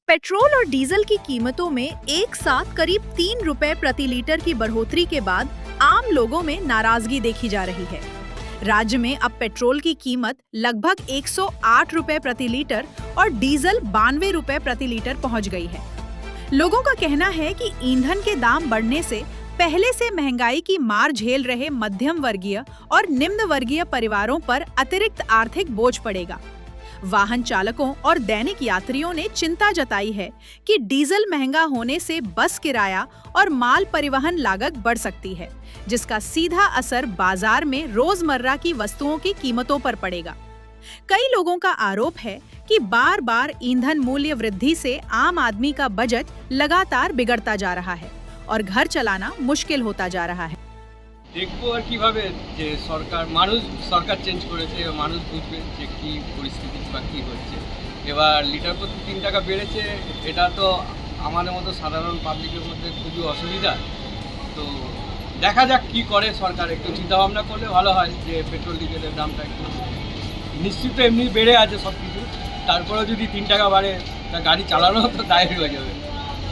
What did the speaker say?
Petrol और diesel की कीमतों में एक साथ करीब 3 रुपए प्रति लीटर की बढ़ोतरी के बाद आम लोगों में नाराजगी देखी जा रही है। राज्य में अब पेट्रोल की कीमत लगभग 108 रुपए प्रति लीटर और डीजल 92 रुपए प्रति लीटर पहुंच गई है। लोगों का कहना है कि ईंधन के दाम बढ़ने से पहले से महंगाई की मार झेल रहे मध्यम वर्गीय और निम्न वर्गीय परिवारों पर अतिरिक्त आर्थिक बोझ पड़ेगा। वाहन चालकों और दैनिक यात्रियों ने चिंता जताई है कि डीजल महंगा होने से बस किराया और माल परिवहन लागत बढ़ सकती है, जिसका सीधा असर बाजार में रोजमर्रा की वस्तुओं की कीमतों पर पड़ेगा। कई लोगों का आरोप है कि बार-बार ईंधन मूल्य वृद्धि से आम आदमी का बजट लगातार बिगड़ता जा रहा है और घर चलाना मुश्किल होता जा रहा है। দেখবো আর কিভাবে যে সরকার চেঞ্জ করেছে, মানুষ বুঝবে যে কি পরিস্থিতি বা কি হচ্ছে। এবার লিটার প্রতি 3 টাকা বেড়েছে, এটা তো আমাদের মতো সাধারণ পাবলিকের মধ্যে খুবই অসুবিধা। তো দেখা যাক কি করে সরকার, একটু চিন্তা ভাবনা করলে ভালো হয় যে পেট্রোল ডিজেলের দামটা একটু নিশ্চিত এমনি বেড়ে আছে সব কিছু, তারপরেও যদি 3 টাকা বাড়ে তা গাড়ি চালানো তো দায় হয়ে যাবে।